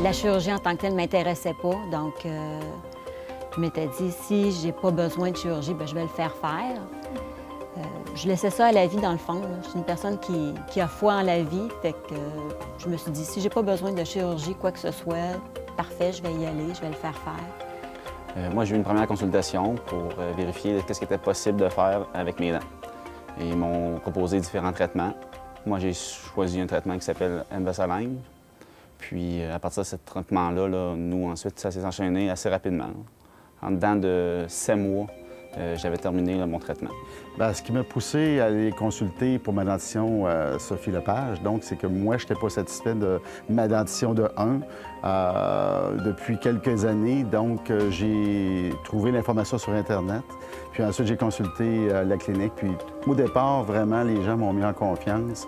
La chirurgie en tant que telle ne m'intéressait pas, donc je m'étais dit, si j'ai pas besoin de chirurgie, bien, je vais le faire faire. Je laissais ça à la vie, dans le fond. Je suis une personne qui a foi en la vie, fait que je me suis dit, si j'ai pas besoin de chirurgie, quoi que ce soit, parfait, je vais y aller, je vais le faire faire. Moi, j'ai eu une première consultation pour vérifier ce qui était possible de faire avec mes dents. Et ils m'ont proposé différents traitements. Moi, j'ai choisi un traitement qui s'appelle Invisalign. Puis, à partir de ce traitement-là, nous, ensuite, ça s'est enchaîné assez rapidement. En dedans de 7 mois, j'avais terminé mon traitement. Bien, ce qui m'a poussé à aller consulter pour ma dentition Sophie Lepage, donc, c'est que moi, je n'étais pas satisfait de ma dentition de 1 depuis quelques années. Donc, j'ai trouvé l'information sur Internet. Puis ensuite, j'ai consulté la clinique. Puis au départ, vraiment, les gens m'ont mis en confiance.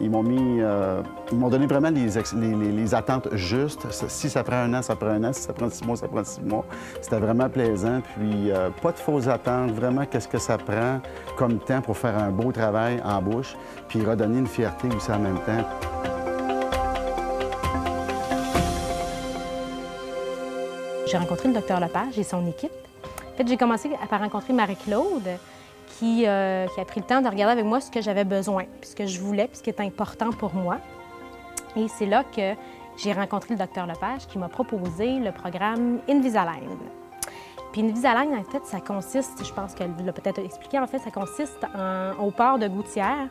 Ils m'ont donné vraiment les attentes justes. Si ça prend 1 an, ça prend 1 an. Si ça prend 6 mois, ça prend 6 mois. C'était vraiment plaisant. Puis pas de fausses attentes. Vraiment, qu'est-ce que ça prend comme temps pour faire un beau travail en bouche, puis redonner une fierté aussi en même temps. J'ai rencontré le docteur Lepage et son équipe. En fait, j'ai commencé par rencontrer Marie-Claude, qui a pris le temps de regarder avec moi ce que j'avais besoin, puis ce que je voulais, puis ce qui était important pour moi. Et c'est là que j'ai rencontré le docteur Lepage qui m'a proposé le programme Invisalign. Puis Invisalign, en fait, ça consiste, je pense qu'elle l'a peut-être expliqué, en fait, ça consiste au port de gouttières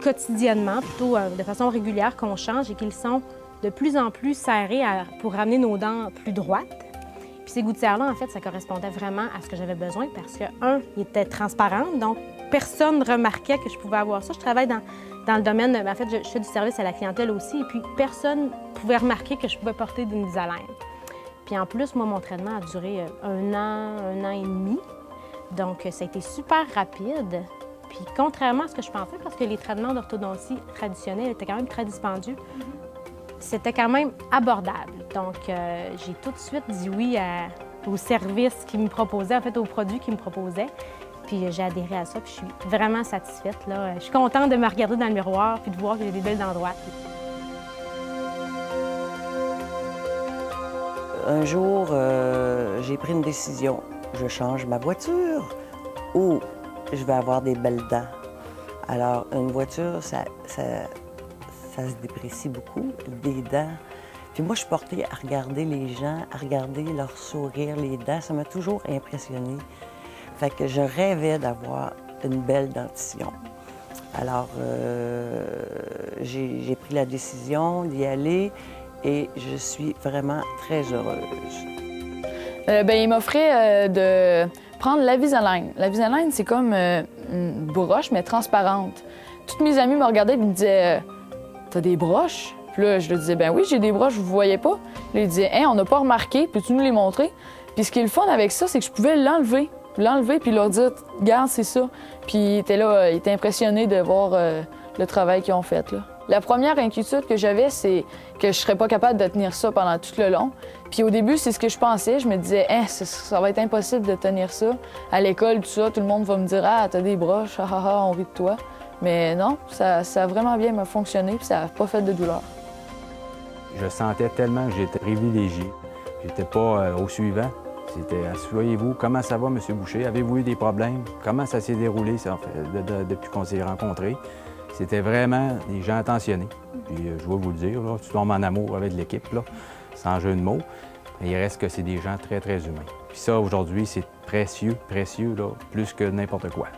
quotidiennement, plutôt de façon régulière qu'on change et qu'ils sont de plus en plus serrés pour ramener nos dents plus droites. Puis ces gouttières-là, en fait, ça correspondait vraiment à ce que j'avais besoin parce que, ils étaient transparents, donc personne ne remarquait que je pouvais avoir ça. Je travaille dans le domaine, en fait, je fais du service à la clientèle aussi, et puis personne ne pouvait remarquer que je pouvais porter des Invisalign. Puis en plus, moi, mon traitement a duré 1 an et demi, donc ça a été super rapide. Puis contrairement à ce que je pensais, parce que les traitements d'orthodontie traditionnels étaient quand même très dispendieux, c'était quand même abordable. Donc, j'ai tout de suite dit oui aux services qu'ils me proposaient, en fait, aux produits qu'ils me proposaient. Puis j'ai adhéré à ça, puis je suis vraiment satisfaite, là. Je suis contente de me regarder dans le miroir puis de voir que j'ai des belles dents droites. Un jour, j'ai pris une décision. Je change ma voiture ou je vais avoir des belles dents. Alors, une voiture, ça se déprécie beaucoup, des dents. Puis moi, je suis portée à regarder les gens, à regarder leur sourire, les dents. Ça m'a toujours impressionnée. Fait que je rêvais d'avoir une belle dentition. Alors, j'ai pris la décision d'y aller et je suis vraiment très heureuse. Il m'offrait de prendre l'Invisalign. L'Invisalign, c'est comme une broche, mais transparente. Toutes mes amies me regardaient et me disaient t'as des broches? Puis là, je leur disais, ben oui, j'ai des broches, vous ne voyez pas. Là, ils disaient, hein, on n'a pas remarqué, peux-tu nous les montrer? Puis ce qui est le fun avec ça, c'est que je pouvais l'enlever, puis leur dire, regarde, c'est ça. Puis ils étaient là, ils étaient impressionnés de voir le travail qu'ils ont fait, là. La première inquiétude que j'avais, c'est que je ne serais pas capable de tenir ça pendant tout le long. Puis au début, c'est ce que je pensais. Je me disais, hein, ça va être impossible de tenir ça. À l'école, tout ça, tout le monde va me dire, ah, t'as des broches, ah, ah, ah, on rit de toi. Mais non, ça a vraiment bien fonctionné, puis ça n'a pas fait de douleur. Je sentais tellement que j'étais privilégié. J'étais pas au suivant. C'était « Asseyez-vous, comment ça va, M. Boucher? Avez-vous eu des problèmes? Comment ça s'est déroulé ça, depuis qu'on s'est rencontrés? » C'était vraiment des gens attentionnés. Puis je vais vous le dire, là, tu tombes en amour avec l'équipe, là, sans jeu de mots. Mais il reste que c'est des gens très, très humains. Puis ça, aujourd'hui, c'est précieux, là, plus que n'importe quoi.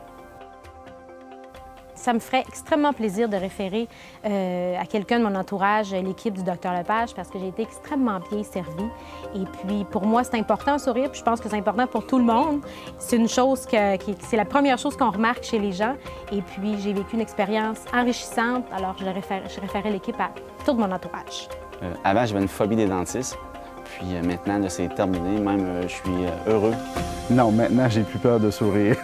Ça me ferait extrêmement plaisir de référer à quelqu'un de mon entourage, l'équipe du Dr Lepage, parce que j'ai été extrêmement bien servie. Et puis, pour moi, c'est important, sourire, puis je pense que c'est important pour tout le monde. C'est une chose c'est la première chose qu'on remarque chez les gens. Et puis, j'ai vécu une expérience enrichissante, alors je référais l'équipe à tout mon entourage. Avant, j'avais une phobie des dentistes. Puis maintenant, c'est terminé. Même, je suis heureux. Non, maintenant, j'ai plus peur de sourire.